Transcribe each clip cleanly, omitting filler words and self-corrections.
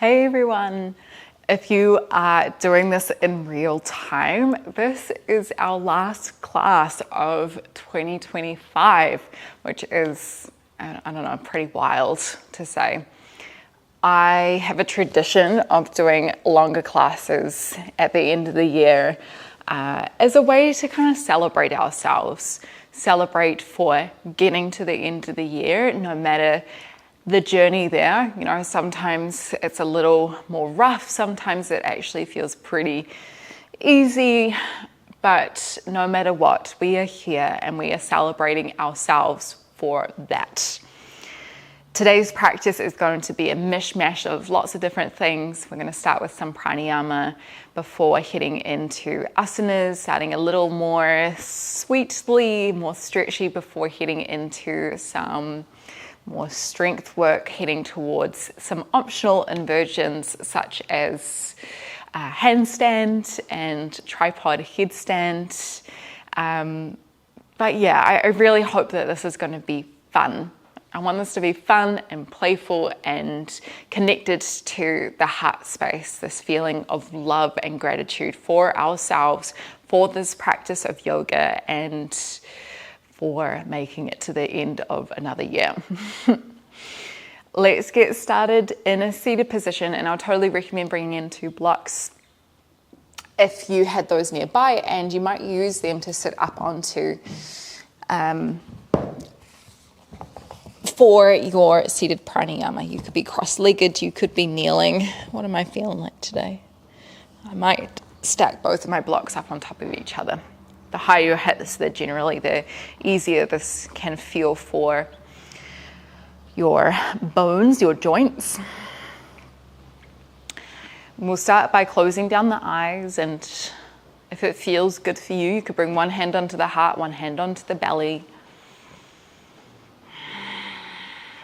Hey everyone! If you are doing this in real time, this is our last class of 2025, which is, I don't know, pretty wild to say. I have a tradition of doing longer classes at the end of the year as a way to kind of celebrate ourselves, celebrate for getting to the end of the year, no matter the journey there. You know, sometimes it's a little more rough, sometimes it actually feels pretty easy, but no matter what, we are here and we are celebrating ourselves for that. Today's practice is going to be a mishmash of lots of different things. We're going to start with some pranayama before heading into asanas, starting a little more sweetly, more stretchy before heading into some more strength work, heading towards some optional inversions such as handstand and tripod headstand. But yeah, I really hope that this is going to be fun. I want this to be fun and playful and connected to the heart space, this feeling of love and gratitude for ourselves, for this practice of yoga, and for making it to the end of another year. Let's get started in a seated position, and I'll totally recommend bringing in 2 blocks if you had those nearby, and you might use them to sit up onto for your seated pranayama. You could be cross-legged, you could be kneeling. What am I feeling like today? I might stack both of my blocks up on top of each other. The higher your hips, the easier this can feel for your bones, your joints. We'll start by closing down the eyes, and if it feels good for you, you could bring one hand onto the heart, one hand onto the belly,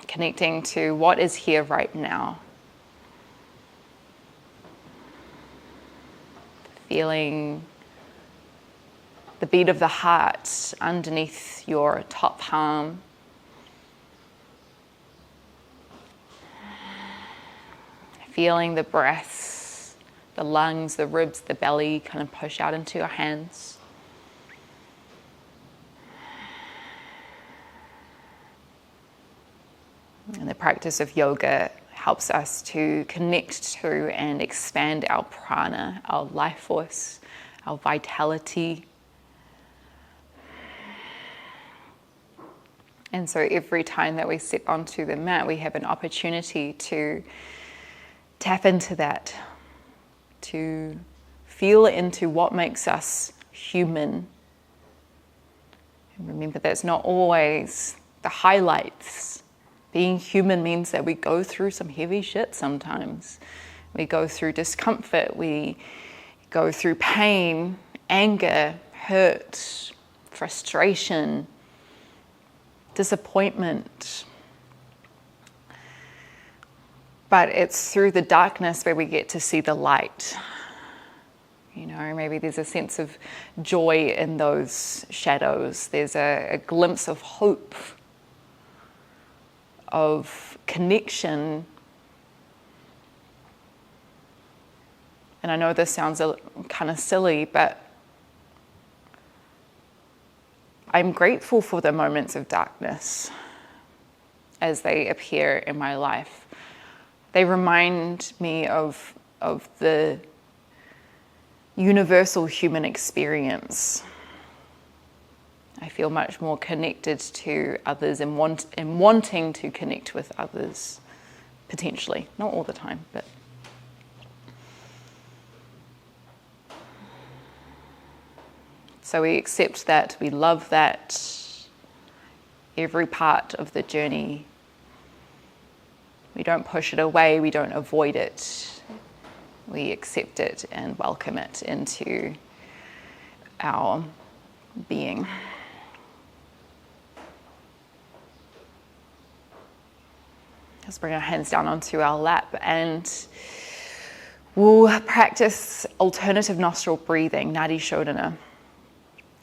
connecting to what is here right now. Feeling the beat of the heart underneath your top palm. Feeling the breath, the lungs, the ribs, the belly kind of push out into your hands. And the practice of yoga helps us to connect to and expand our prana, our life force, our vitality. And so every time that we sit onto the mat, we have an opportunity to tap into that, to feel into what makes us human. And remember, that's not always the highlights. Being human means that we go through some heavy shit sometimes. We go through discomfort, we go through pain, anger, hurt, frustration, disappointment. But it's through the darkness where we get to see the light. You know, maybe there's a sense of joy in those shadows. There's a glimpse of hope, of connection. And I know this sounds kind of silly, but I'm grateful for the moments of darkness as they appear in my life. They remind me of the universal human experience. I feel much more connected to others and wanting to connect with others, potentially. Not all the time, but so we accept that, we love that, every part of the journey. We don't push it away, we don't avoid it. We accept it and welcome it into our being. Let's bring our hands down onto our lap, and we'll practice alternative nostril breathing, Nadi Shodhana.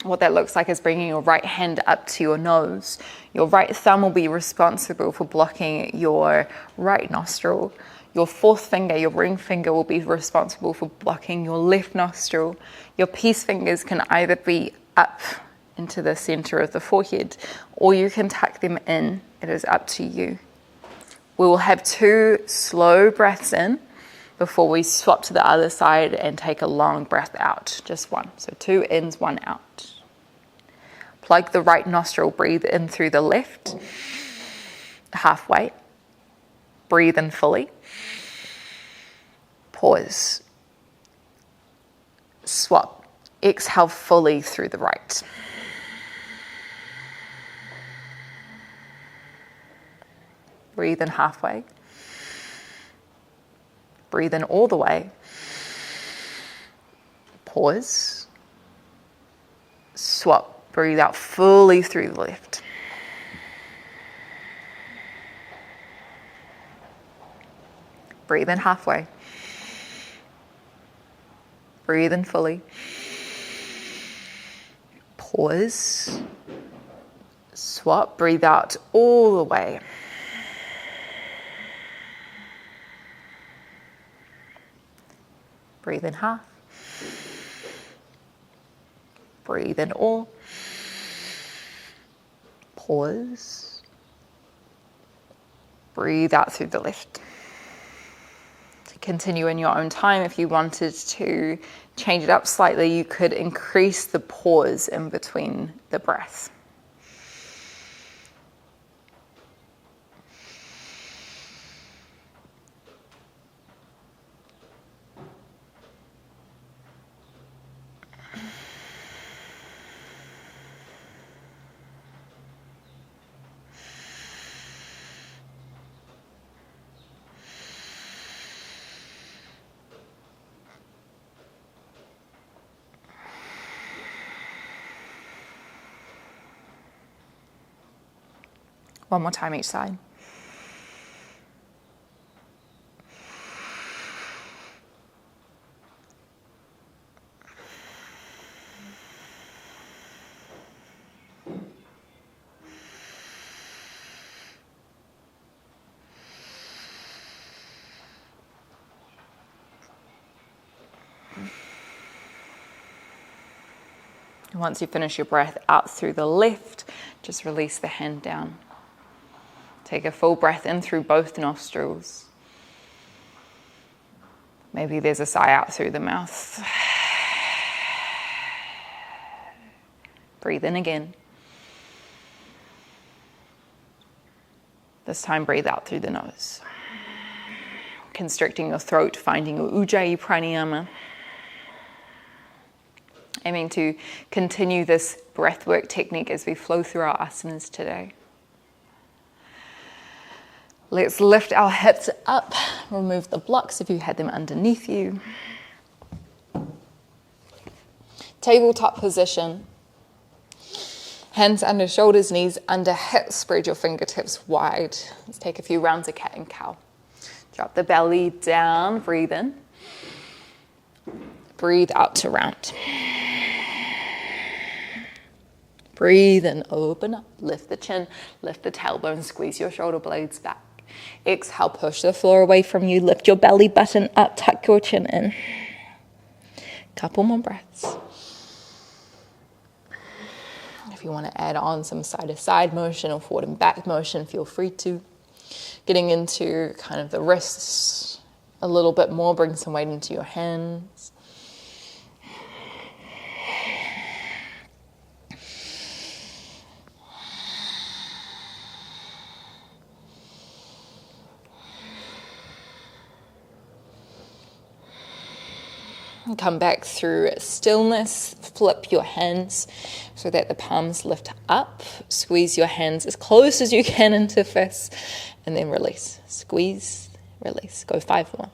What that looks like is bringing your right hand up to your nose. Your right thumb will be responsible for blocking your right nostril. Your fourth finger, your ring finger, will be responsible for blocking your left nostril. Your peace fingers can either be up into the center of the forehead, or you can tuck them in. It is up to you. We will have 2 slow breaths in before we swap to the other side and take a long breath out. Just 1. So 2 ins, 1 out. Plug the right nostril, breathe in through the left, halfway. Breathe in fully. Pause. Swap. Exhale fully through the right. Breathe in halfway. Breathe in all the way. Pause. Swap. Breathe out fully through the left. Breathe in halfway. Breathe in fully. Pause. Swap. Breathe out all the way. Breathe in half. Breathe in all. Pause. Breathe out through the left. Continue in your own time. If you wanted to change it up slightly, you could increase the pause in between the breath. One more time each side. And once you finish your breath out through the left, just release the hand down. Take a full breath in through both nostrils. Maybe there's a sigh out through the mouth. Breathe in again. This time breathe out through the nose. Constricting your throat, finding your Ujjayi pranayama. Aiming to continue this breathwork technique as we flow through our asanas today. Let's lift our hips up, remove the blocks if you had them underneath you. Tabletop position. Hands under shoulders, knees under hips, spread your fingertips wide. Let's take a few rounds of cat and cow. Drop the belly down, breathe in. Breathe out to round. Breathe in, open up, lift the chin, lift the tailbone, squeeze your shoulder blades back. Exhale, push the floor away from you, lift your belly button up, tuck your chin in. Couple more breaths. If you want to add on some side-to-side motion or forward and back motion, feel free to. Getting into kind of the wrists a little bit more, bring some weight into your hands. Come back through stillness, flip your hands so that the palms lift up. Squeeze your hands as close as you can into fists and then release. Squeeze, release. Go 5 more.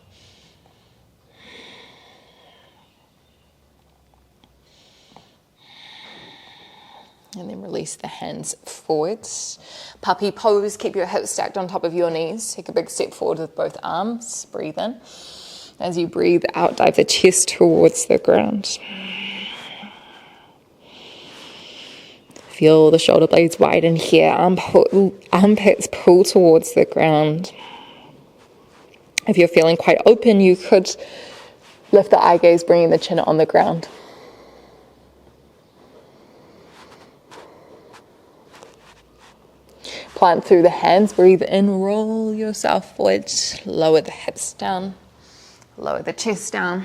And then release the hands forwards. Puppy pose, keep your hips stacked on top of your knees. Take a big step forward with both arms. Breathe in. As you breathe out, dive the chest towards the ground. Feel the shoulder blades widen here. Armpits pull towards the ground. If you're feeling quite open, you could lift the eye gaze, bringing the chin on the ground. Plant through the hands, breathe in, roll yourself forward, lower the hips down, lower the chest down,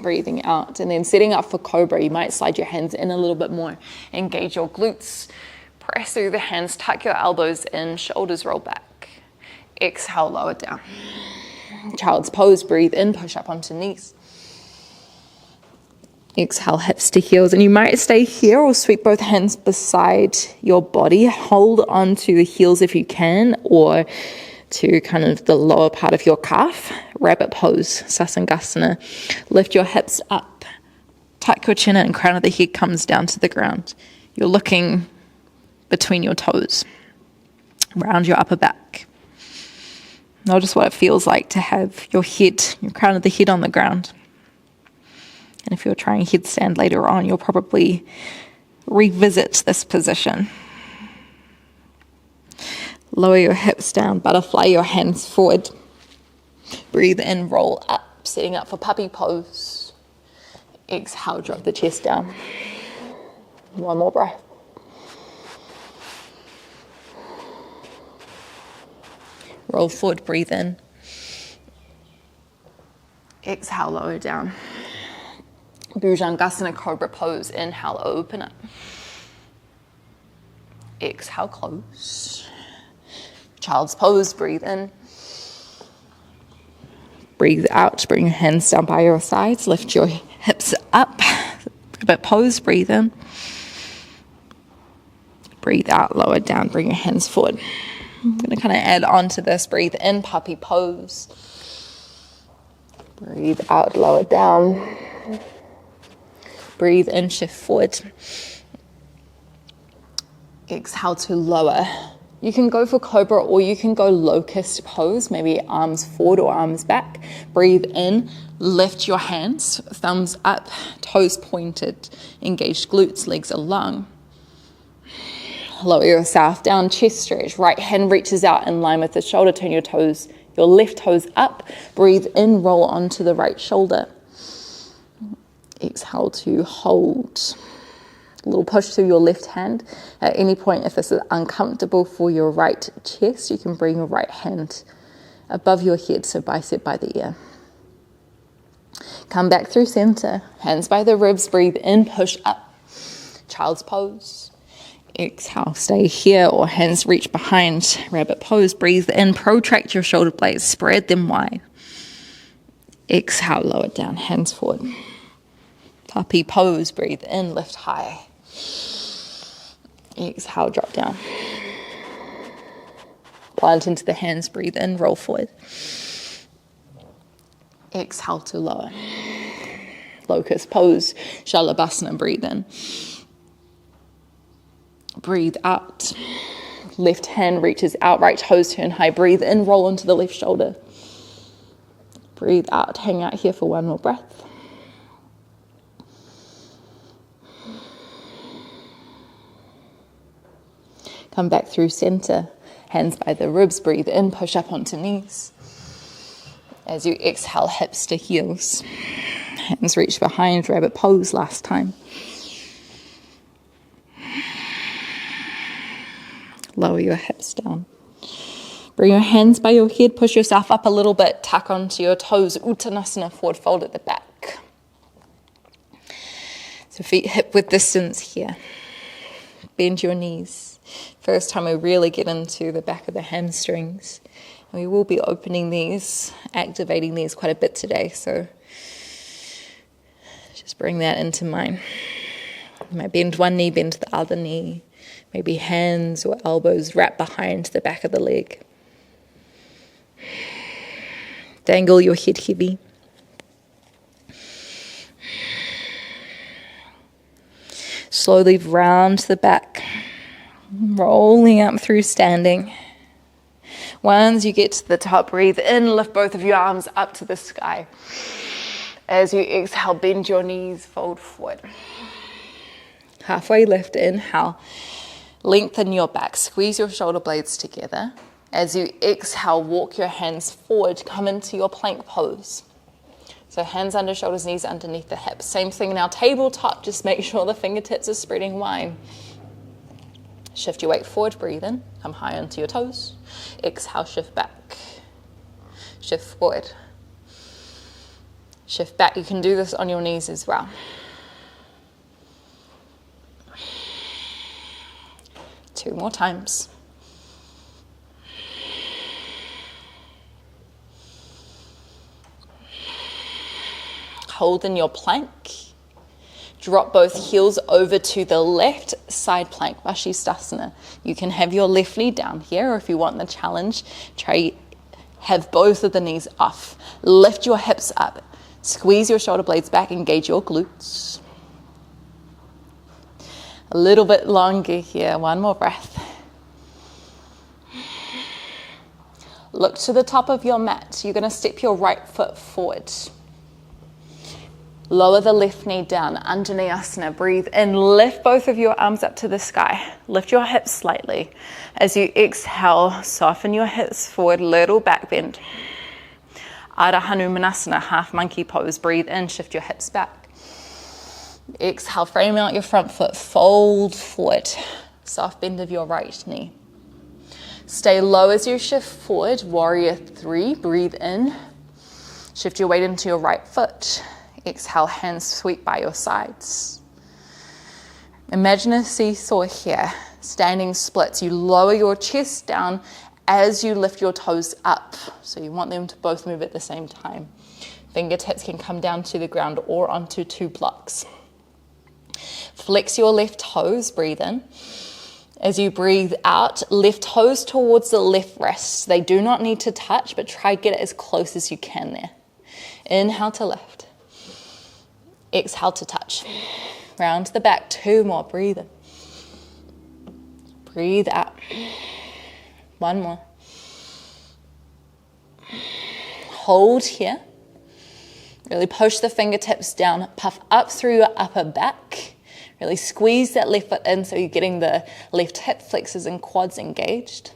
breathing out. And then setting up for cobra, you might slide your hands in a little bit more, engage your glutes, press through the hands, tuck your elbows in, shoulders roll back. Exhale, lower down. Child's pose, breathe in, push up onto knees. Exhale, hips to heels, and you might stay here or sweep both hands beside your body. Hold on to the heels if you can, or to kind of the lower part of your calf. Rabbit pose, sasangasana. Lift your hips up, tuck your chin in, and crown of the head comes down to the ground. You're looking between your toes, round your upper back. Notice what it feels like to have your head, your crown of the head on the ground. And if you're trying headstand later on, you'll probably revisit this position. Lower your hips down, butterfly your hands forward. Breathe in, roll up, setting up for puppy pose. Exhale, drop the chest down. One more breath. Roll forward, breathe in. Exhale, lower down. Bhujangasana, cobra pose. Inhale, open up. Exhale, close. Child's pose, breathe in. Breathe out, bring your hands down by your sides. Lift your hips up. Rabbit pose, breathe in. Breathe out, lower down, bring your hands forward. I'm going to kind of add on to this. Breathe in, puppy pose. Breathe out, lower down. Breathe in, shift forward. Exhale to lower. You can go for cobra or you can go locust pose, maybe arms forward or arms back. Breathe in, lift your hands, thumbs up, toes pointed, engaged glutes, legs are long. Lower yourself down, chest stretch. Right hand reaches out in line with the shoulder. Turn your toes, your left toes up. Breathe in, roll onto the right shoulder. Exhale to hold. A little push through your left hand. At any point, if this is uncomfortable for your right chest, you can bring your right hand above your head, so bicep by the ear. Come back through center. Hands by the ribs. Breathe in, push up. Child's pose. Exhale, stay here or hands reach behind. Rabbit pose. Breathe in, protract your shoulder blades, spread them wide. Exhale, lower down, hands forward. Puppy pose, breathe in, lift high. Exhale, drop down. Plant into the hands, breathe in, roll forward. Exhale to lower. Locust pose, shalabhasana, breathe in. Breathe out. Left hand reaches out, right toes turn high. Breathe in, roll onto the left shoulder. Breathe out, hang out here for one more breath. Come back through center, hands by the ribs, breathe in, push up onto knees. As you exhale, hips to heels. Hands reach behind, rabbit pose last time. Lower your hips down. Bring your hands by your head, push yourself up a little bit, tuck onto your toes, Uttanasana, forward fold at the back. So feet hip width distance here. Bend your knees. First time we really get into the back of the hamstrings. And we will be opening these, activating these quite a bit today, so just bring that into mind. You might bend one knee, bend the other knee. Maybe hands or elbows wrap behind the back of the leg. Dangle your head heavy. Slowly round the back, rolling up through standing. Once you get to the top, breathe in, lift both of your arms up to the sky. As you exhale, bend your knees, fold forward. Halfway lift, inhale. Lengthen your back, squeeze your shoulder blades together. As you exhale, walk your hands forward, come into your plank pose. So hands under shoulders, knees underneath the hips. Same thing now, tabletop, just make sure the fingertips are spreading wide. Shift your weight forward, breathe in, come high onto your toes. Exhale, shift back. Shift forward. Shift back, you can do this on your knees as well. 2 more times. Hold in your plank. Drop both heels over to the left side plank, Vashisthasana. You can have your left knee down here, or if you want the challenge, try have both of the knees off. Lift your hips up. Squeeze your shoulder blades back, engage your glutes. A little bit longer here, 1 more breath. Look to the top of your mat. You're going to step your right foot forward. Lower the left knee down, Anjaneyasana. Breathe in, lift both of your arms up to the sky. Lift your hips slightly. As you exhale, soften your hips forward, little back bend. Ardha Hanumanasana, half monkey pose. Breathe in, shift your hips back. Exhale, frame out your front foot, fold forward. Soft bend of your right knee. Stay low as you shift forward, warrior 3. Breathe in, shift your weight into your right foot. Exhale, hands sweep by your sides. Imagine a seesaw here, standing splits. You lower your chest down as you lift your toes up. So you want them to both move at the same time. Fingertips can come down to the ground or onto 2 blocks. Flex your left toes, breathe in. As you breathe out, left toes towards the left wrist. They do not need to touch, but try to get it as close as you can there. Inhale to lift. Exhale to touch. Round to the back, 2 more. Breathe in. Breathe out. 1 more. Hold here. Really push the fingertips down, puff up through your upper back. Really squeeze that left foot in so you're getting the left hip flexors and quads engaged.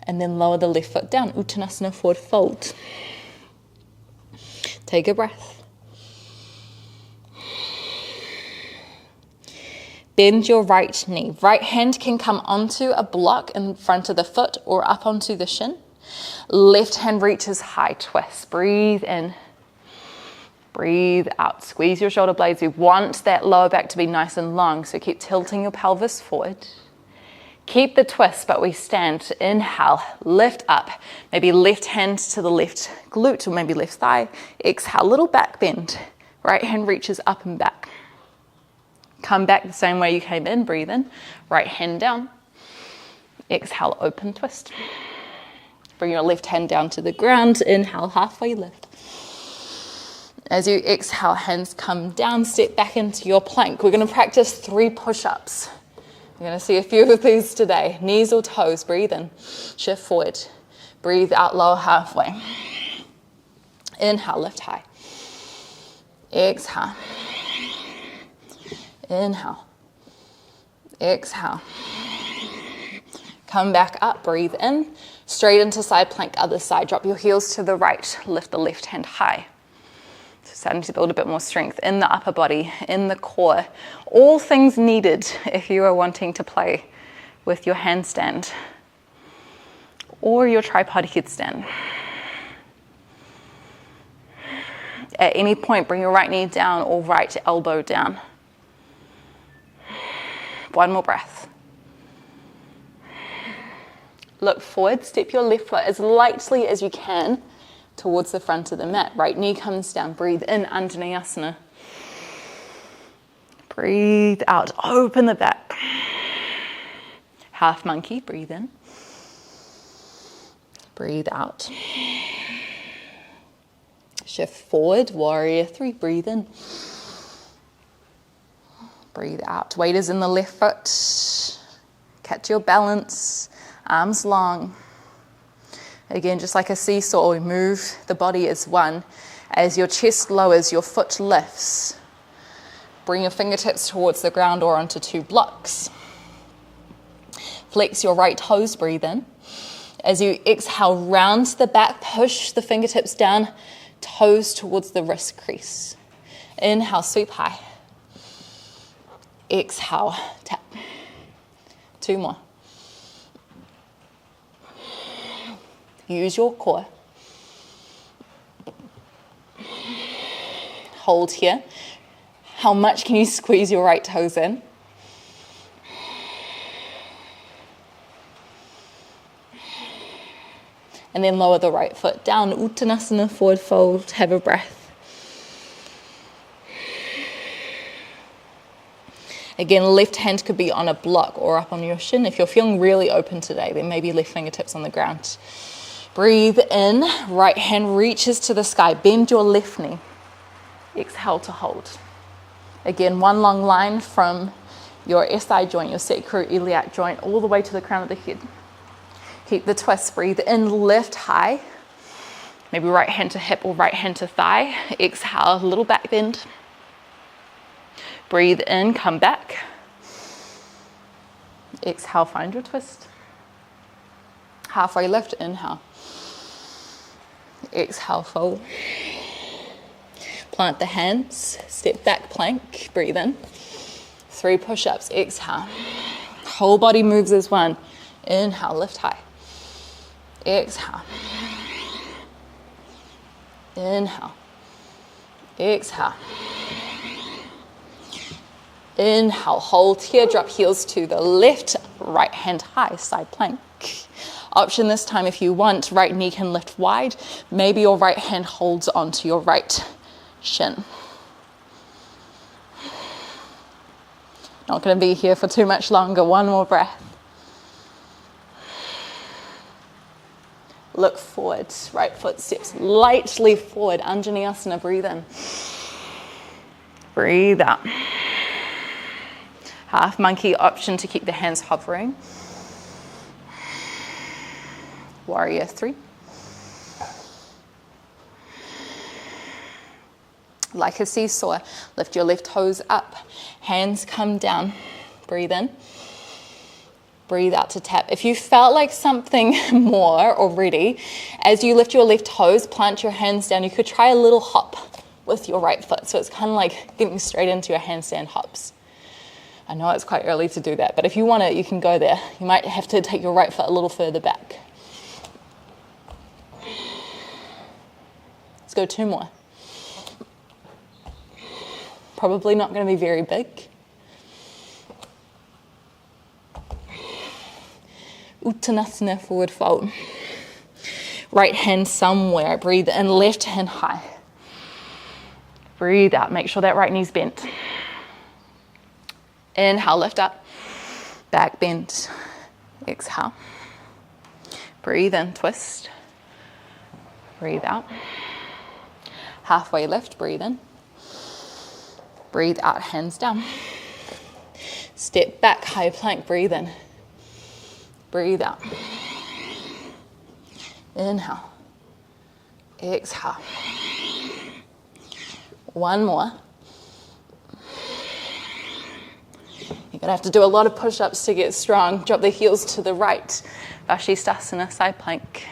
And then lower the left foot down, Uttanasana, forward fold. Take a breath. Bend your right knee. Right hand can come onto a block in front of the foot or up onto the shin. Left hand reaches high, twist. Breathe in. Breathe out. Squeeze your shoulder blades. You want that lower back to be nice and long, so keep tilting your pelvis forward. Keep the twist, but we stand. Inhale, lift up. Maybe left hand to the left glute or maybe left thigh. Exhale, little back bend. Right hand reaches up and back. Come back the same way you came in. Breathe in. Right hand down. Exhale, open twist. Bring your left hand down to the ground. Inhale, halfway lift. As you exhale, hands come down. Step back into your plank. We're going to practice 3 push-ups. You're going to see a few of these today. Knees or toes. Breathe in. Shift forward. Breathe out, lower halfway. Inhale, lift high. Exhale. Inhale. Exhale. Come back up, breathe in. Straight into side plank, other side. Drop your heels to the right. Lift the left hand high. So starting to build a bit more strength in the upper body, in the core. All things needed if you are wanting to play with your handstand or your tripod headstand. At any point, bring your right knee down or right elbow down. 1 more breath. Look forward, step your left foot as lightly as you can towards the front of the mat. Right knee comes down, breathe in, Anjaneyasana. Breathe out, open the back. Half monkey, breathe in. Breathe out. Shift forward, warrior 3, breathe in. Breathe out. Weight is in the left foot. Catch your balance. Arms long. Again, just like a seesaw, we move the body as one. As your chest lowers, your foot lifts. Bring your fingertips towards the ground or onto 2 blocks. Flex your right toes, breathe in. As you exhale, round to the back, push the fingertips down, toes towards the wrist crease. Inhale, sweep high. Exhale, tap. 2 more. Use your core. Hold here. How much can you squeeze your right toes in? And then lower the right foot down. Uttanasana, forward fold. Have a breath. Again, left hand could be on a block or up on your shin. If you're feeling really open today, then maybe left fingertips on the ground. Breathe in. Right hand reaches to the sky. Bend your left knee. Exhale to hold. Again, one long line from your SI joint, your sacroiliac joint, all the way to the crown of the head. Keep the twist. Breathe in, lift high. Maybe right hand to hip or right hand to thigh. Exhale, a little back bend. Breathe in, come back. Exhale, find your twist. Halfway lift, inhale. Exhale, fold. Plant the hands, step back plank, breathe in. 3 push-ups, exhale. Whole body moves as one. Inhale, lift high. Exhale. Inhale. Exhale. Inhale, hold here, drop heels to the left, right hand high, side plank. Option this time if you want, right knee can lift wide. Maybe your right hand holds onto your right shin. Not going to be here for too much longer. One more breath. Look forward. Right foot steps lightly forward. Anjaneyasana. Breathe in. Breathe out. Half monkey option to keep the hands hovering. Warrior 3. Like a seesaw, lift your left toes up. Hands come down. Breathe in. Breathe out to tap. If you felt like something more already, as you lift your left toes, plant your hands down. You could try a little hop with your right foot. So it's kind of like getting straight into your handstand hops. I know it's quite early to do that, but if you want it, you can go there. You might have to take your right foot a little further back. Let's go 2 more. Probably not going to be very big. Uttanasana, forward fold. Right hand somewhere. Breathe in, left hand high. Breathe out. Make sure that right knee's bent. Inhale, lift up. Back bend. Exhale. Breathe in, twist. Breathe out. Halfway lift, breathe in. Breathe out, hands down. Step back, high plank, breathe in. Breathe out. Inhale. Exhale. 1 more. You're going to have to do a lot of push-ups to get strong. Drop the heels to the right. Vashisthasana, side plank.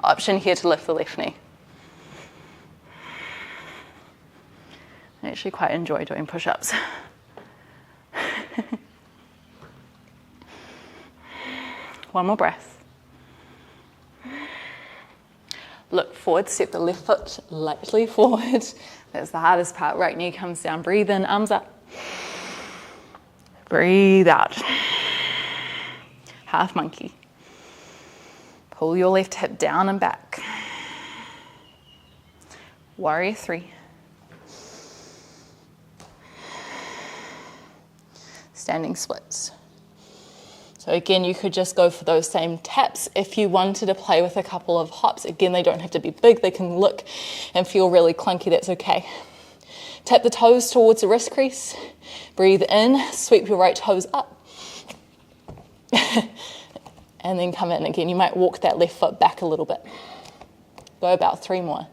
Option here to lift the left knee. I actually quite enjoy doing push-ups. One more breath. Look forward, step the left foot lightly forward. That's the hardest part. Right knee comes down. Breathe in, arms up. Breathe out. Half monkey. Pull your left hip down and back. Warrior 3. Standing splits. So again, you could just go for those same taps. If you wanted to play with a couple of hops, again, they don't have to be big. They can look and feel really clunky. That's okay. Tap the toes towards the wrist crease. Breathe in, sweep your right toes up. And then come in again. You might walk that left foot back a little bit. Go about 3 more.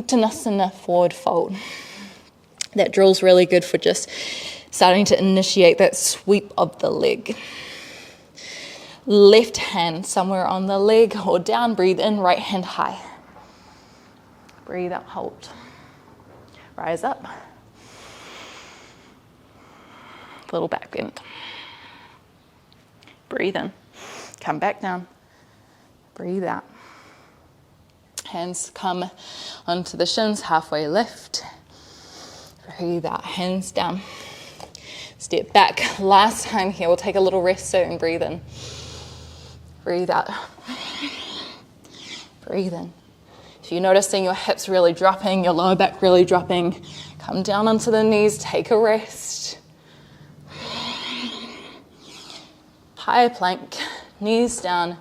Uttanasana, forward fold. That drill's really good for just starting to initiate that sweep of the leg. Left hand somewhere on the leg or down, breathe in, right hand high. Breathe up, hold. Rise up. Little back bend. Breathe in. Come back down. Breathe out. Hands come onto the shins, halfway lift. Breathe out, hands down. Step back. Last time here, we'll take a little rest soon. Breathe in. Breathe out. Breathe in. If you're noticing your hips really dropping, your lower back really dropping, come down onto the knees, take a rest. High plank, knees down,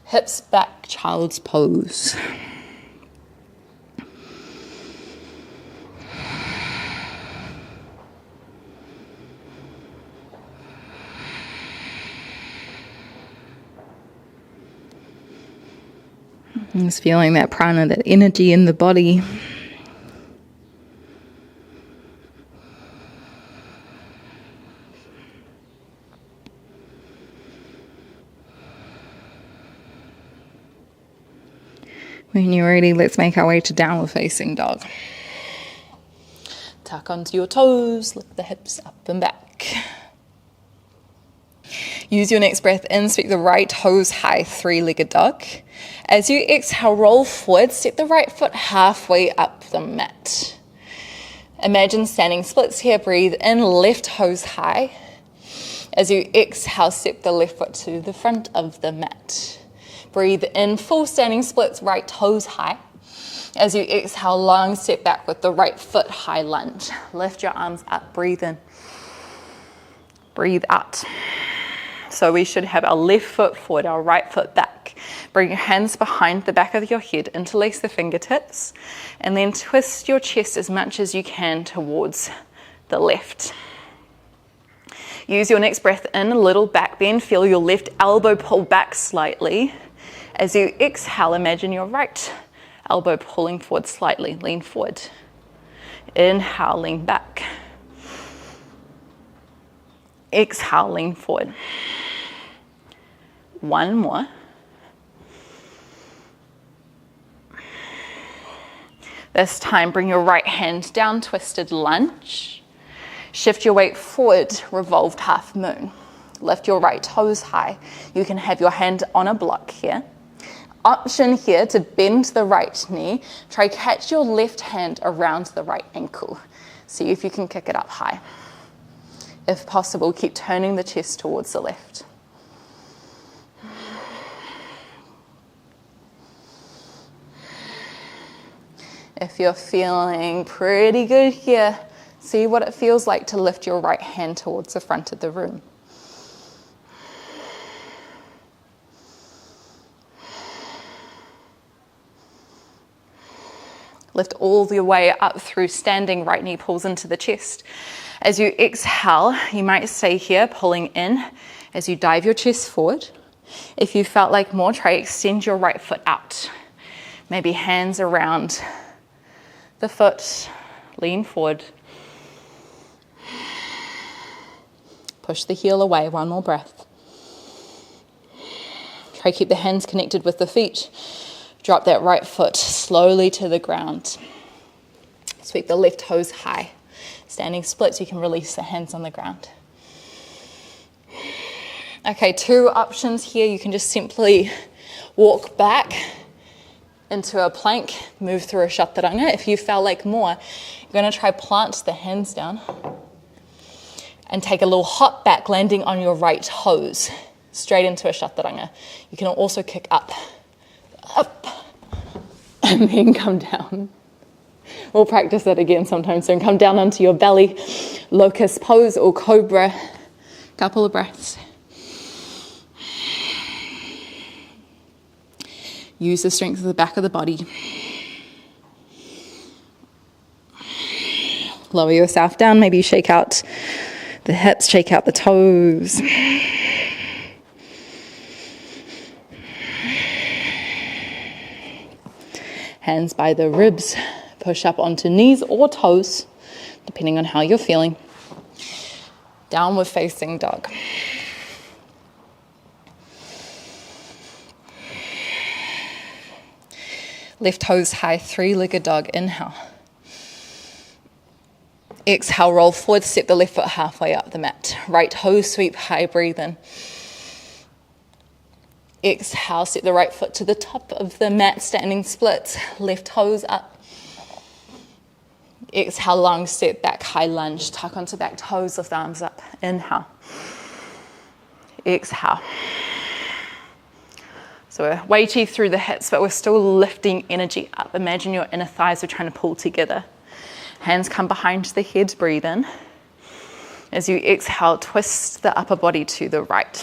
hips back, child's pose. Just feeling that prana, that energy in the body. When you're ready, let's make our way to downward facing dog. Tuck onto your toes, lift the hips up and back. Use your next breath in, sweep the right toes high, three-legged dog. As you exhale, roll forward, step the right foot halfway up the mat. Imagine standing splits here, breathe in, left toes high. As you exhale, step the left foot to the front of the mat. Breathe in, full standing splits, right toes high. As you exhale, long step back with the right foot, high lunge. Lift your arms up, breathe in. Breathe out. So we should have our left foot forward, our right foot back. Bring your hands behind the back of your head, interlace the fingertips, and then twist your chest as much as you can towards the left. Use your next breath in, a little back bend. Feel your left elbow pull back slightly. As you exhale, imagine your right elbow pulling forward slightly. Lean forward. Inhale, lean back. Exhale, lean forward. One more. This time, bring your right hand down, twisted lunge. Shift your weight forward, revolved half moon. Lift your right toes high. You can have your hand on a block here. Option here to bend the right knee. Try catch your left hand around the right ankle. See if you can kick it up high. If possible, keep turning the chest towards the left. If you're feeling pretty good here, see what it feels like to lift your right hand towards the front of the room. Lift all the way up through standing, right knee pulls into the chest. As you exhale, you might stay here, pulling in as you dive your chest forward. If you felt like more, try extend your right foot out. Maybe hands around the foot, lean forward. Push the heel away, one more breath. Try keep the hands connected with the feet. Drop that right foot slowly to the ground. Sweep the left toes high. Standing splits, you can release the hands on the ground. Okay, two options here. You can just simply walk back into a plank, move through a chaturanga. If you felt like more, you're going to try plant the hands down and take a little hop back, landing on your right toes, straight into a chaturanga. You can also kick up, and then come down. We'll practice that again sometime soon. Come down onto your belly, locust pose or cobra. Couple of breaths. Use the strength of the back of the body. Lower yourself down. Maybe shake out the hips, shake out the toes. Hands by the ribs, Push up onto knees or toes, depending on how you're feeling. Downward facing dog. Left toes high, three-legged dog. Inhale. Exhale, roll forward, step the left foot halfway up the mat. Right toes sweep high, breathe in. Exhale, step the right foot to the top of the mat, standing splits. Left toes up. Exhale, long step back, high lunge. Tuck onto back toes, lift arms up. Inhale. Exhale. So we're weighty through the hips, but we're still lifting energy up. Imagine your inner thighs are trying to pull together. Hands come behind the head, breathe in. As you exhale, twist the upper body to the right.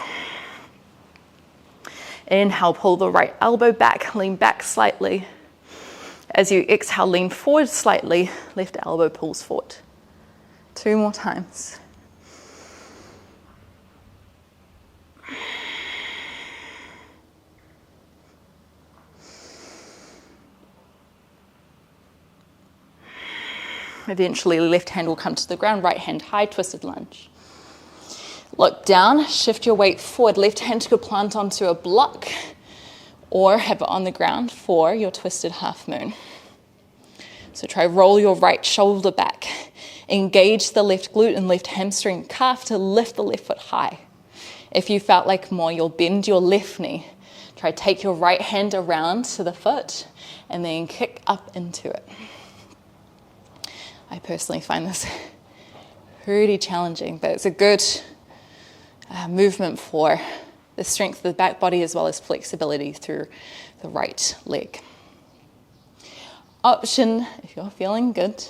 Inhale, pull the right elbow back, lean back slightly. As you exhale, lean forward slightly, left elbow pulls forward. 2 more times. Eventually, left hand will come to the ground, right hand high, twisted lunge. Look down, shift your weight forward. Left hand could plant onto a block or have it on the ground for your twisted half moon. So try roll your right shoulder back. Engage the left glute and left hamstring calf to lift the left foot high. If you felt like more, you'll bend your left knee. Try take your right hand around to the foot and then kick up into it. I personally find this pretty challenging, but it's a good movement for the strength of the back body as well as flexibility through the right leg. Option, if you're feeling good,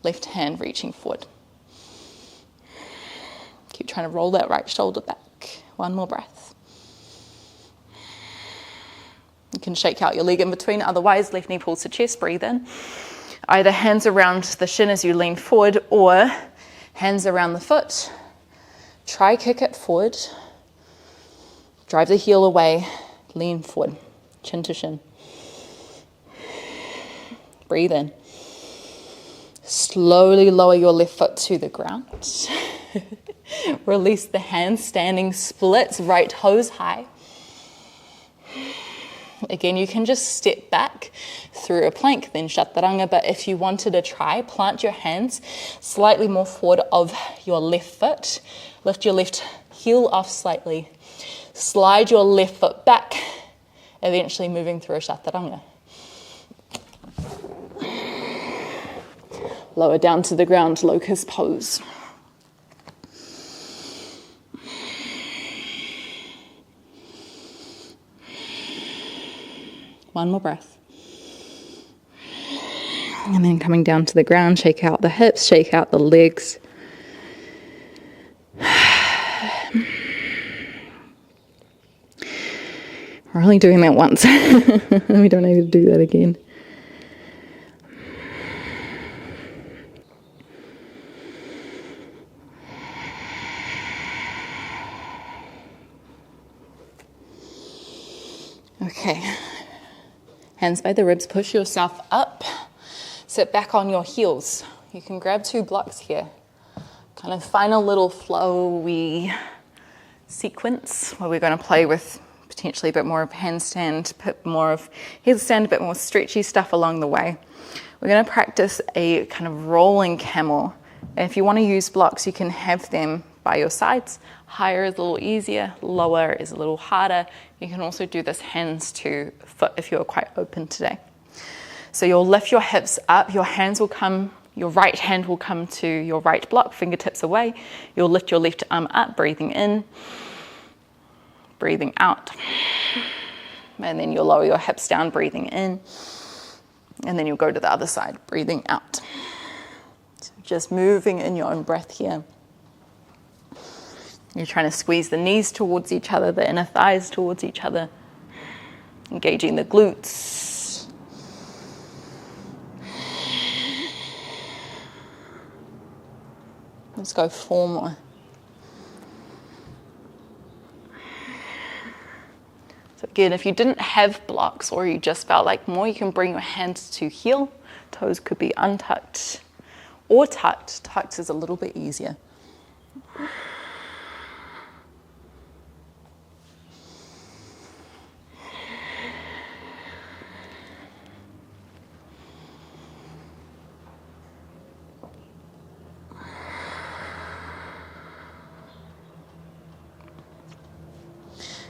left hand reaching forward. Keep trying to roll that right shoulder back. 1 more breath. You can shake out your leg in between, otherwise left knee pulls to chest, breathe in. Either hands around the shin as you lean forward or hands around the foot. Try kick it forward. Drive the heel away. Lean forward. Chin to shin. Breathe in. Slowly lower your left foot to the ground. Release the hands, standing splits, right toes high. Again, you can just step back through a plank, then chaturanga, but if you wanted to try, plant your hands slightly more forward of your left foot. Lift your left heel off slightly. Slide your left foot back, eventually moving through a chaturanga. Lower down to the ground, locust pose. One more breath. And then coming down to the ground, shake out the hips, shake out the legs. We're only doing that once. We don't need to do that again. Okay. Hands by the ribs, push yourself up. Sit back on your heels. You can grab 2 blocks here. Kind of find a little flowy sequence where we're going to play with potentially a bit more of handstand, a bit more of headstand, a bit more stretchy stuff along the way. We're going to practice a kind of rolling camel. And if you want to use blocks, you can have them by your sides. Higher is a little easier, lower is a little harder. You can also do this hands to foot if you're quite open today. So you'll lift your hips up, your hands will come, your right hand will come to your right block, fingertips away. You'll lift your left arm up, breathing in, breathing out. And then you'll lower your hips down, breathing in. And then you'll go to the other side, breathing out. So just moving in your own breath here. You're trying to squeeze the knees towards each other, the inner thighs towards each other, engaging the glutes. Let's go 4 more. So again, if you didn't have blocks or you just felt like more, you can bring your hands to heel, Toes could be untucked or tucked. Tucked is a little bit easier.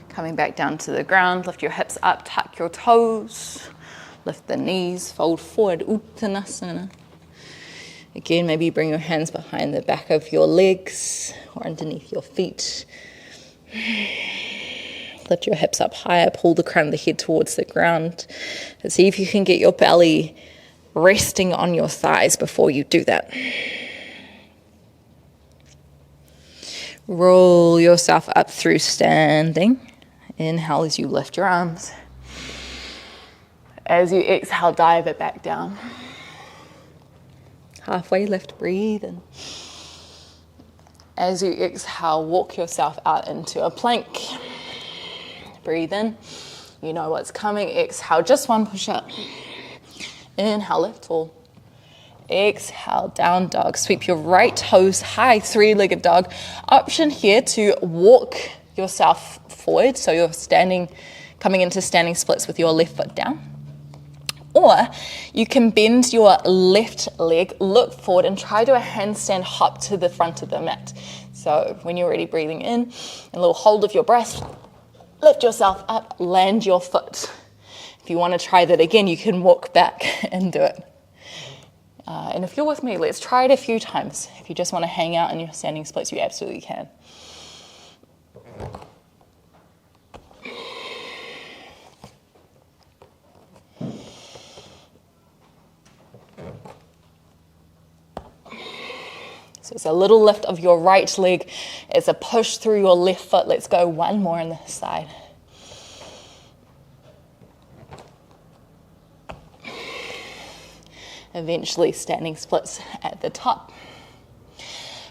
Coming back down to the ground, lift your hips up, tuck your toes, lift the knees, fold forward, Uttanasana. Again, maybe bring your hands behind the back of your legs or underneath your feet. Lift your hips up higher, pull the crown of the head towards the ground. And see if you can get your belly resting on your thighs before you do that. Roll yourself up through standing. Inhale as you lift your arms. As you exhale, dive it back down. Halfway lift, breathe in. As you exhale, walk yourself out into a plank. Breathe in. You know what's coming. Exhale, just one push up. Inhale, lift tall. Exhale, down dog. Sweep your right toes high, three-legged dog. Option here to walk yourself forward, so you're coming into standing splits with your left foot down. Or you can bend your left leg, look forward, and try to a handstand hop to the front of the mat. So when you're ready, breathing in, a little hold of your breath, lift yourself up, land your foot. If you want to try that again, you can walk back and do it. And if you're with me, let's try it a few times. If you just want to hang out in your standing splits, you absolutely can. So it's a little lift of your right leg. It's a push through your left foot. Let's go one more on this side. Eventually standing splits at the top.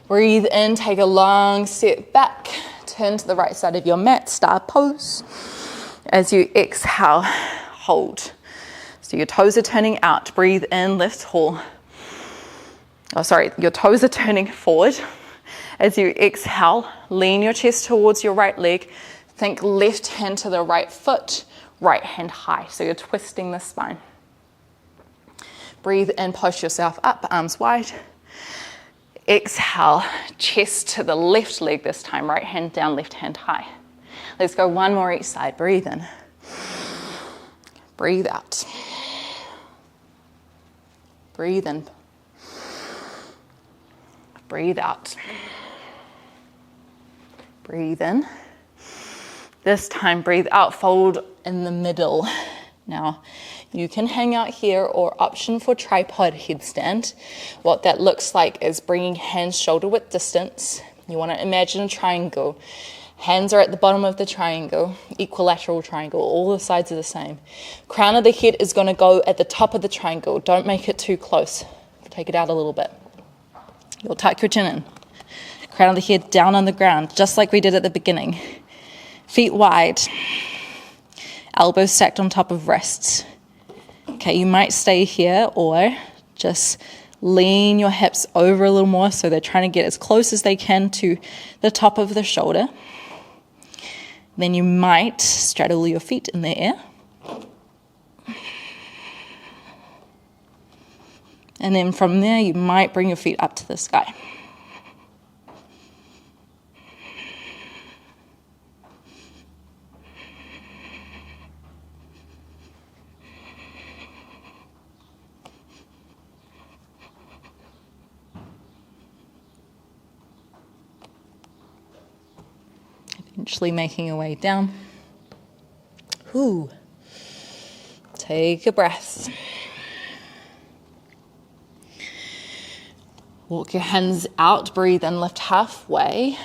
Breathe in, take a long step back. Turn to the right side of your mat, star pose. As you exhale, hold. So your toes are turning out. Breathe in, lift tall. Your toes are turning forward. As you exhale, lean your chest towards your right leg. Think left hand to the right foot, right hand high. So you're twisting the spine. Breathe in, push yourself up, arms wide. Exhale, chest to the left leg this time, right hand down, left hand high. Let's go one more each side. Breathe in. Breathe out. Breathe in. Breathe out. Breathe in. This time, breathe out, fold in the middle. Now, you can hang out here or option for tripod headstand. What that looks like is bringing hands shoulder width distance. You want to imagine a triangle. Hands are at the bottom of the triangle, equilateral triangle, all the sides are the same. Crown of the head is going to go at the top of the triangle. Don't make it too close. Take it out a little bit. You'll tuck your chin in. Crown of the head down on the ground, just like we did at the beginning. Feet wide. Elbows stacked on top of wrists. Okay, you might stay here or just lean your hips over a little more so they're trying to get as close as they can to the top of the shoulder. Then you might straddle your feet in the air. And then from there, you might bring your feet up to the sky. Eventually making your way down. Ooh. Take a breath. Walk your hands out, breathe in, lift halfway.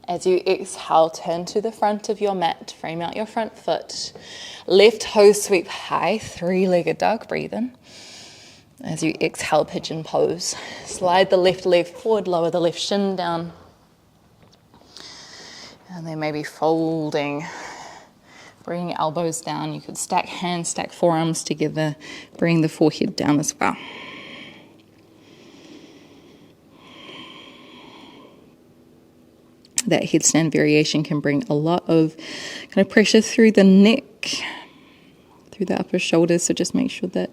As you exhale, turn to the front of your mat, frame out your front foot. Left toe sweep high, three-legged dog, breathe in. As you exhale, pigeon pose. Slide the left leg forward, lower the left shin down. And then maybe folding Bring elbows down. You could stack hands, stack forearms together. Bring the forehead down as well. That headstand variation can bring a lot of kind of pressure through the neck, through the upper shoulders. So just make sure that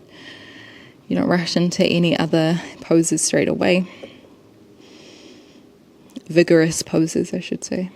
you don't rush into any other poses straight away. Vigorous poses, I should say.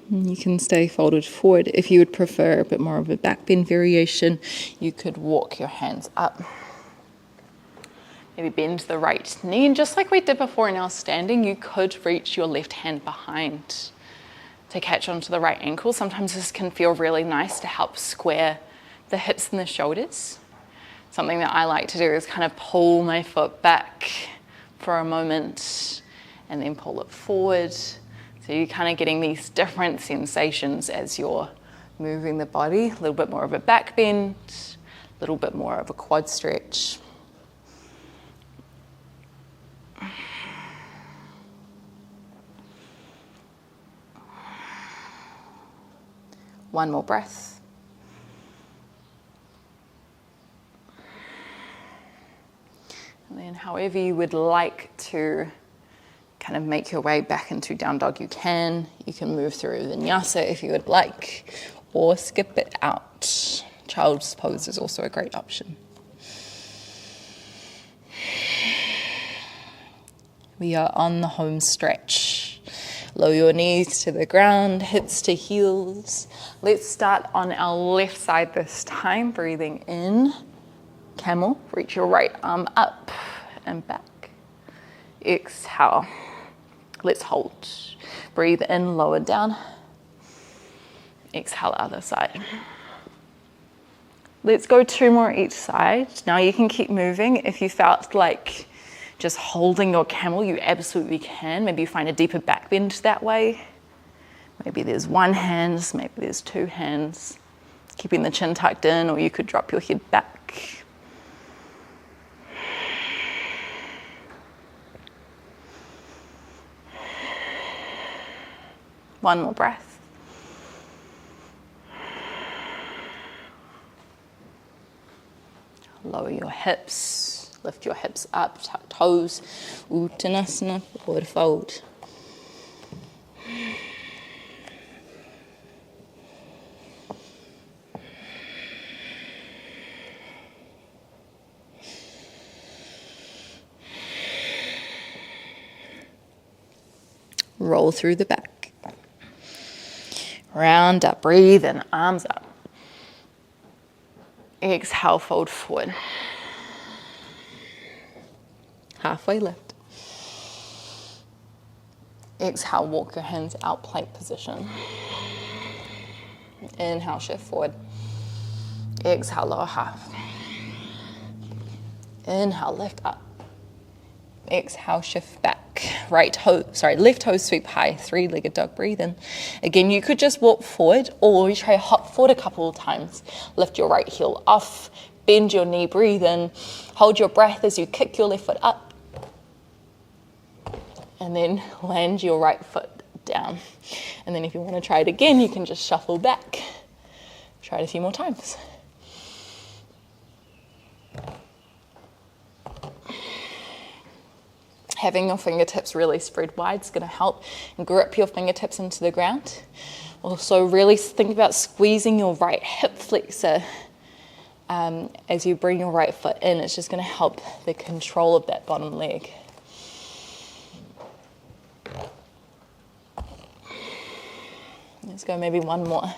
You can stay folded forward. If you would prefer a bit more of a back bend variation, you could walk your hands up. Maybe bend the right knee, and just like we did before in our standing, you could reach your left hand behind to catch onto the right ankle. Sometimes this can feel really nice to help square the hips and the shoulders. Something that I like to do is kind of pull my foot back for a moment and then pull it forward. So you're kind of getting these different sensations as you're moving the body. A little bit more of a back bend, a little bit more of a quad stretch. One more breath. And then however you would like to kind of make your way back into down dog, you can. You can move through Vinyasa if you would like, or skip it out. Child's pose is also a great option. We are on the home stretch. Lower your knees to the ground, hips to heels. Let's start on our left side this time. Breathing in, camel. Reach your right arm up and back. Exhale. Let's hold. Breathe in, lower down. Exhale, other side. Let's go 2 more each side. Now you can keep moving. If you felt like just holding your camel, you absolutely can. Maybe you find a deeper back bend that way. Maybe there's 1 hand, maybe there's 2 hands. Keeping the chin tucked in, or you could drop your head back. One more breath. Lower your hips, lift your hips up, tuck toes. Uttanasana, forward fold. Roll through the back. Round up, breathe in, arms up. Exhale, fold forward. Halfway lift. Exhale, walk your hands out, plank position. Inhale, shift forward. Exhale, lower half. Inhale, lift up. Exhale, shift back. Left toe sweep high, 3-legged dog, breathe in. Again, you could just walk forward, or you try hop forward a couple of times. Lift your right heel off, bend your knee, breathe in. Hold your breath as you kick your left foot up. And then land your right foot down. And then if you want to try it again, you can just shuffle back. Try it a few more times. Having your fingertips really spread wide is going to help, and grip your fingertips into the ground. Also, really think about squeezing your right hip flexor as you bring your right foot in. It's just going to help the control of that bottom leg. Let's go maybe one more.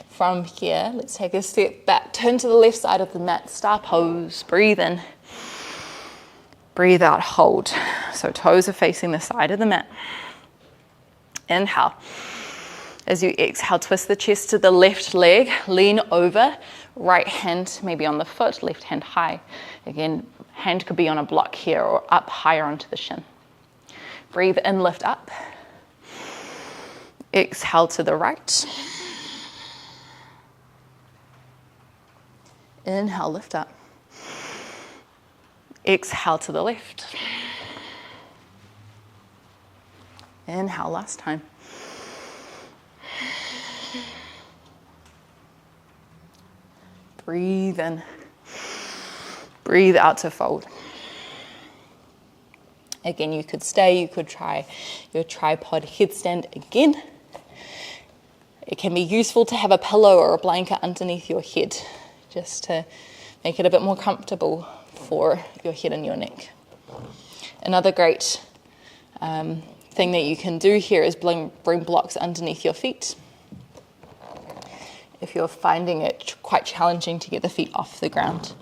From here, let's take a step back. Turn to the left side of the mat, star pose. Breathe in. Breathe out, hold. So toes are facing the side of the mat. Inhale. As you exhale, twist the chest to the left leg, lean over, right hand maybe on the foot, left hand high. Again, hand could be on a block here or up higher onto the shin. Breathe in, lift up. Exhale to the right. Inhale, lift up. Exhale to the left. Inhale, last time. Breathe in. Breathe out to fold. Again, you could stay, you could try your tripod headstand again. It can be useful to have a pillow or a blanket underneath your head, just to make it a bit more comfortable for your head and your neck. Another great thing that you can do here is bring blocks underneath your feet. If you're finding it quite challenging to get the feet off the ground.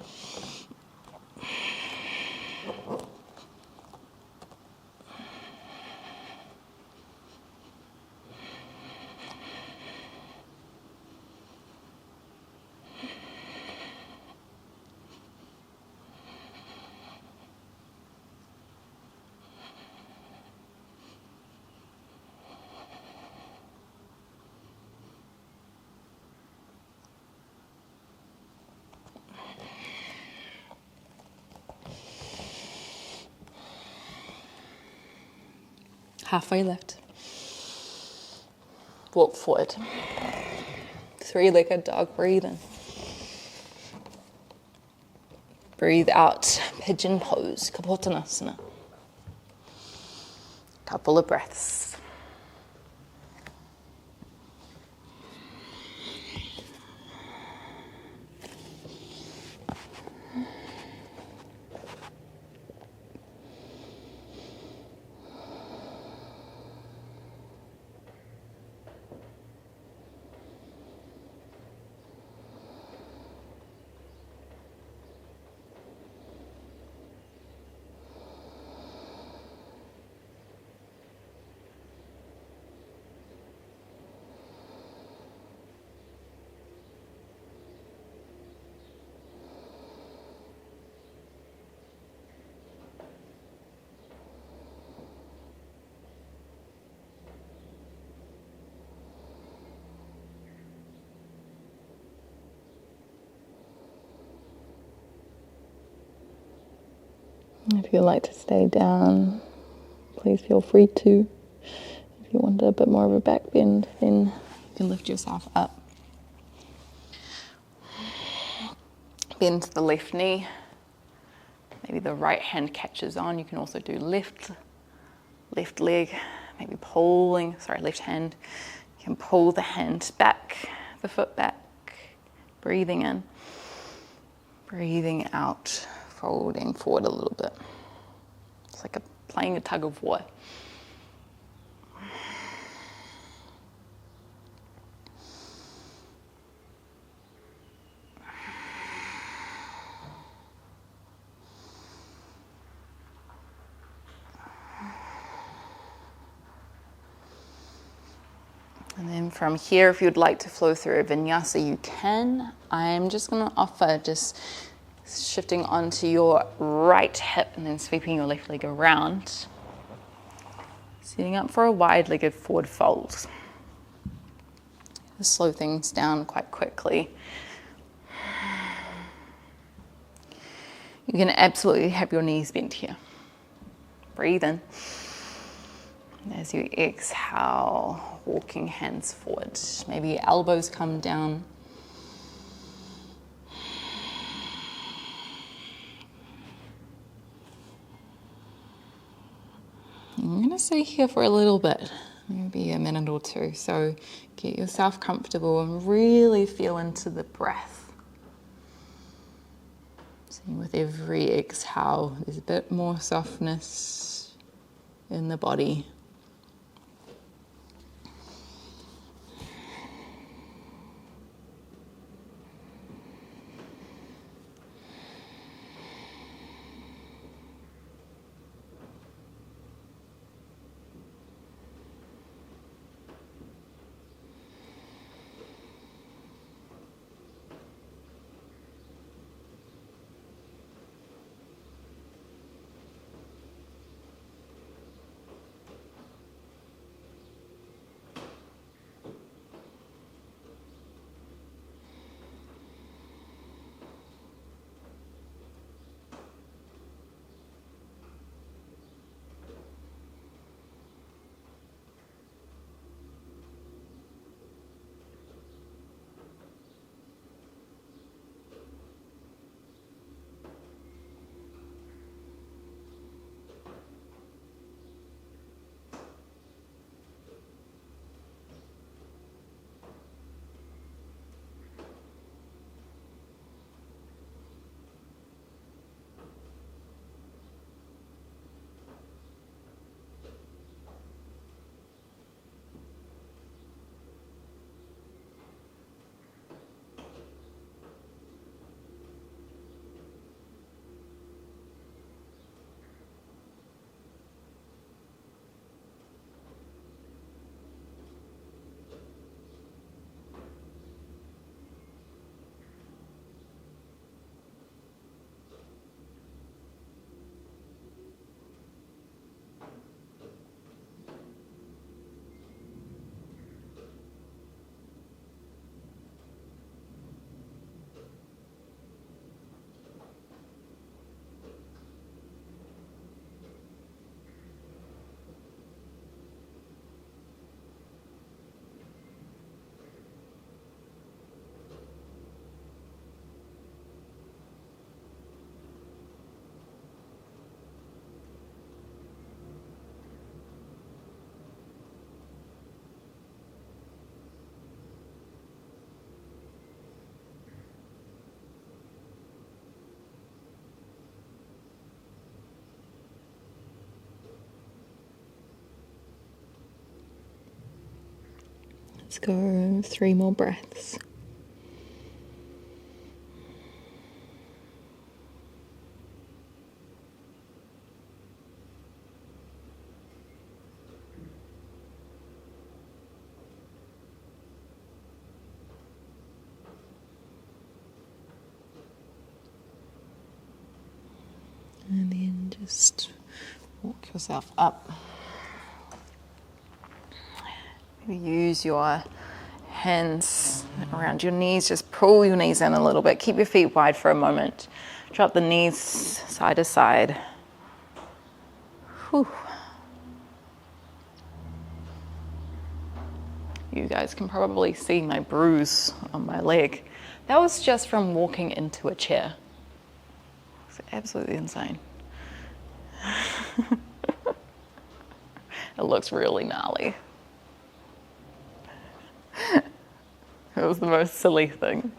Halfway lift. Walk forward. Three-legged dog, breathe in. Breathe out, pigeon pose, Kapotanasana. Couple of breaths. If you'd like to stay down, please feel free to. If you want a bit more of a back bend, then you can lift yourself up. Bend to the left knee. Maybe the right hand catches on. You can also do left leg, maybe left hand. You can pull the hand back, the foot back. Breathing in, breathing out. Folding forward a little bit. It's like playing a tug of war. And then from here, if you'd like to flow through a vinyasa, you can. I'm just going to offer shifting onto your right hip and then sweeping your left leg around. Setting up for a wide-legged forward fold. Slow things down quite quickly. You can absolutely have your knees bent here. Breathe in. As you exhale, walking hands forward. Maybe elbows come down. I'm going to stay here for a little bit, maybe a minute or two. So get yourself comfortable and really feel into the breath. So with every exhale, there's a bit more softness in the body. Let's go 3 more breaths. And then just walk yourself up. Maybe use your hands around your knees. Just pull your knees in a little bit. Keep your feet wide for a moment. Drop the knees side to side. Whew. You guys can probably see my bruise on my leg. That was just from walking into a chair. It's absolutely insane. It looks really gnarly. It was the most silly thing.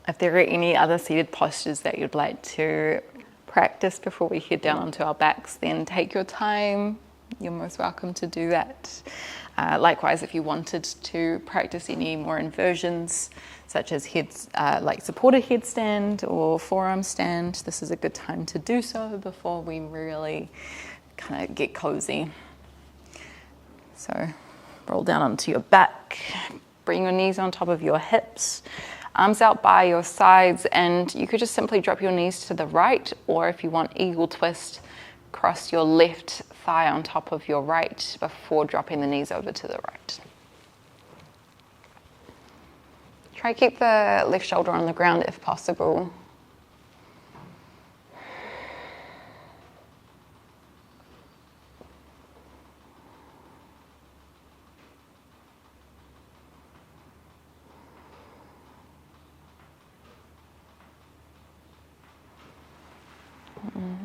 If there are any other seated postures that you'd like to practice before we head down onto our backs, then take your time. You're most welcome to do that. Likewise, if you wanted to practice any more inversions, such as like supported headstand or forearm stand, this is a good time to do so before we really kind of get cozy. So roll down onto your back, bring your knees on top of your hips, arms out by your sides, and you could just simply drop your knees to the right, or if you want eagle twist, cross your left thigh on top of your right before dropping the knees over to the right. Try to keep the left shoulder on the ground if possible.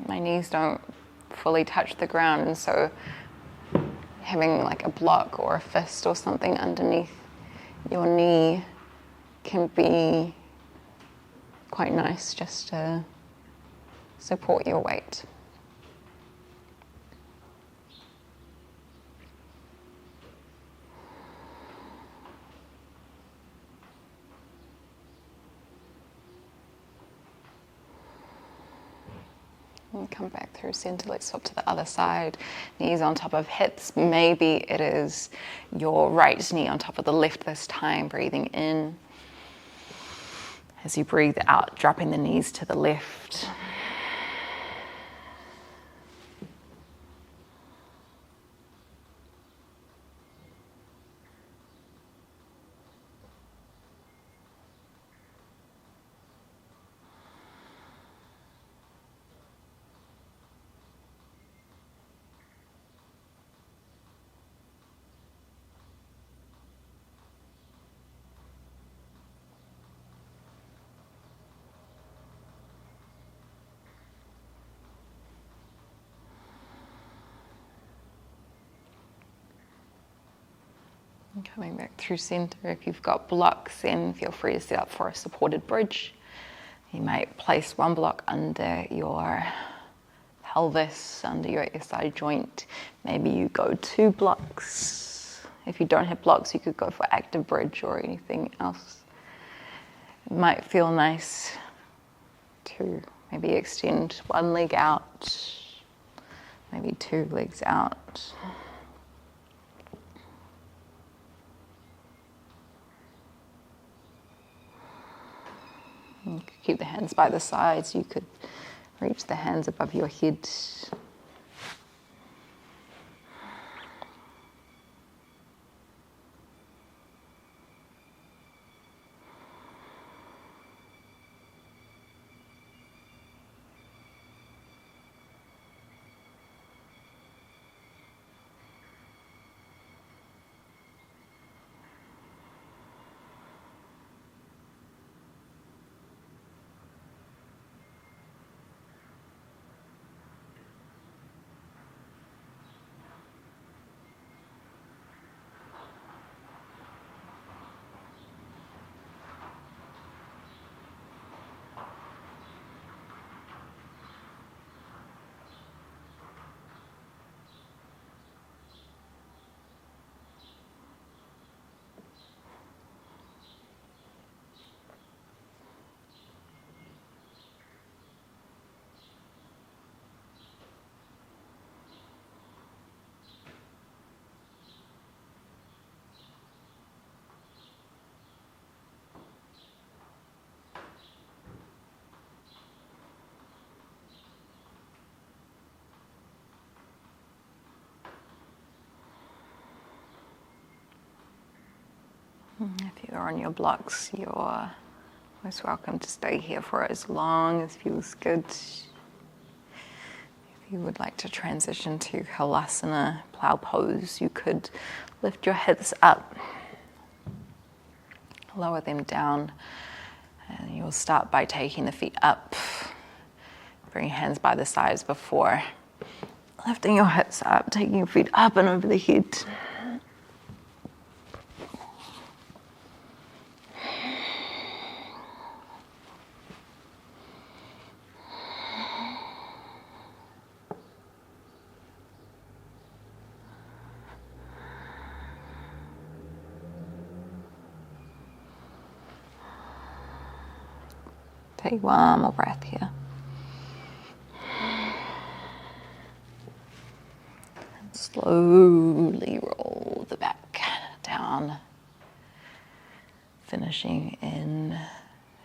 My knees don't fully touch the ground, and so having like a block or a fist or something underneath your knee can be quite nice just to support your weight. And come back through center. Let's swap to the other side. Knees on top of hips. Maybe it is your right knee on top of the left this time. Breathing in. As you breathe out, dropping the knees to the left. And coming back through center. If you've got blocks, then feel free to set up for a supported bridge. You might place one block under your pelvis, under your SI joint. Maybe you go 2 blocks. If you don't have blocks, you could go for active bridge or anything else. It might feel nice to maybe extend one leg out, maybe 2 legs out. You could keep the hands by the sides. You could reach the hands above your head. If you're on your blocks, you're most welcome to stay here for as long as feels good. If you would like to transition to halasana, plow pose, you could lift your hips up, lower them down, and you'll start by taking the feet up. Bring your hands by the sides before lifting your hips up, taking your feet up and over the head. Take one more breath here. And slowly roll the back down, finishing in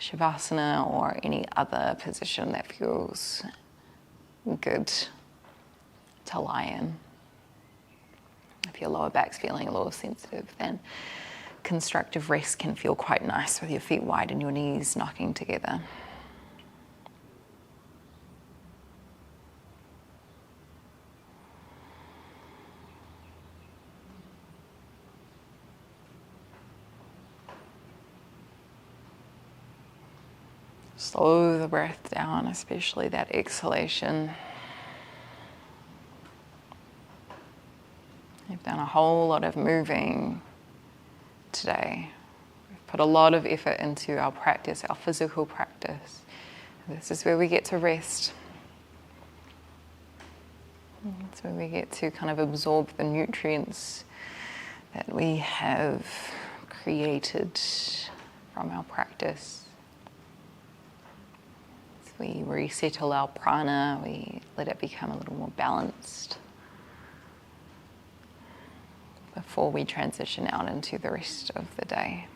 Shavasana or any other position that feels good to lie in. If your lower back's feeling a little sensitive, then constructive rest can feel quite nice with your feet wide and your knees knocking together. Slow the breath down, especially that exhalation. We've done a whole lot of moving today. We've put a lot of effort into our practice, our physical practice. This is where we get to rest. It's where we get to kind of absorb the nutrients that we have created from our practice. We resettle our prana, we let it become a little more balanced before we transition out into the rest of the day.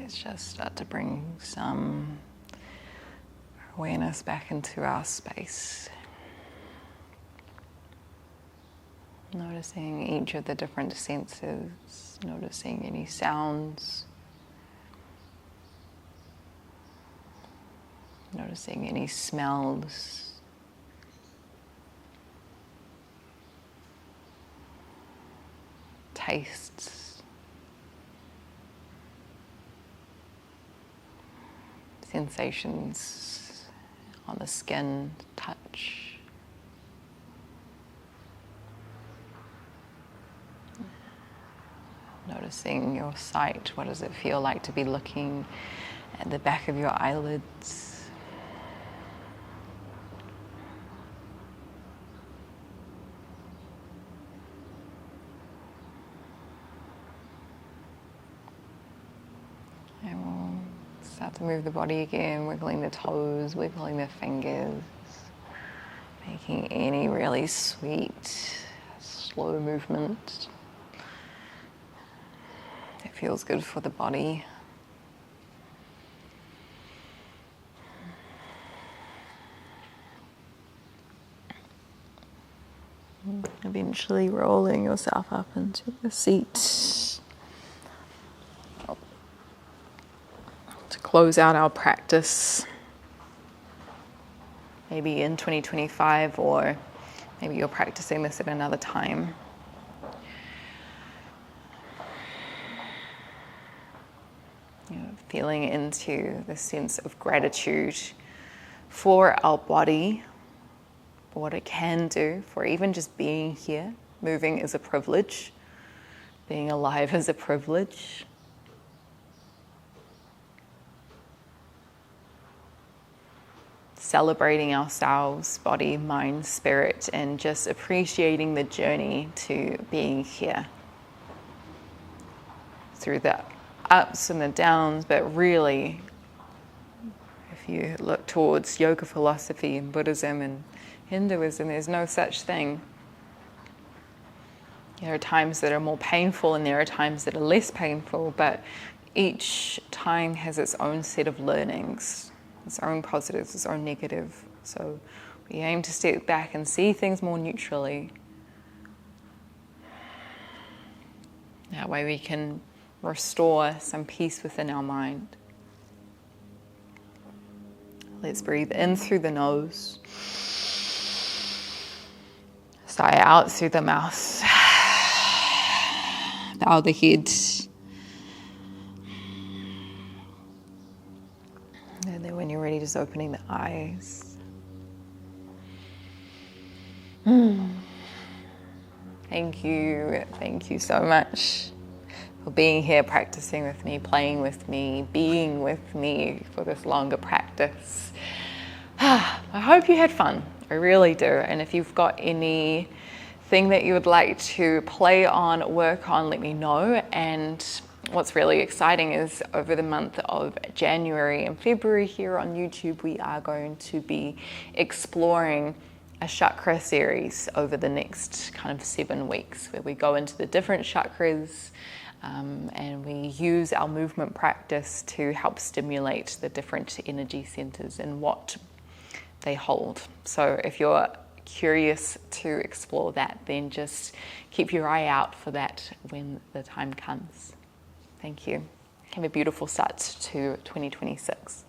let's just start to bring some awareness back into our space. Noticing each of the different senses, noticing any sounds, noticing any smells, tastes, sensations on the skin, touch. Noticing your sight, what does it feel like to be looking at the back of your eyelids? And we'll start to move the body again, wiggling the toes, wiggling the fingers, making any really sweet, slow movement. It feels good for the body. Eventually rolling yourself up into the seat. To close out our practice, maybe in 2025, or maybe you're practicing this at another time. Feeling into the sense of gratitude for our body, for what it can do, for even just being here. Moving is a privilege. Being alive is a privilege. Celebrating ourselves, body, mind, spirit, and just appreciating the journey to being here. Through the ups and the downs, but really, if you look towards yoga philosophy and Buddhism and Hinduism, there's no such thing. There are times that are more painful and there are times that are less painful, but each time has its own set of learnings, its own positives, its own negative. So we aim to step back and see things more neutrally. That way we can restore some peace within our mind. Let's breathe in through the nose. Sigh out through the mouth. Bow the head. And then when you're ready, just opening the eyes. Thank you so much for being here, practicing with me, playing with me, being with me for this longer practice. I hope you had fun. I really do. And if you've got anything that you would like to play on, work on, let me know. And what's really exciting is over the month of January and February here on YouTube, we are going to be exploring a chakra series over the next kind of 7 weeks, where we go into the different chakras and we use our movement practice to help stimulate the different energy centers and what they hold. So if you're curious to explore that, then just keep your eye out for that when the time comes. Thank you. Have a beautiful start to 2026.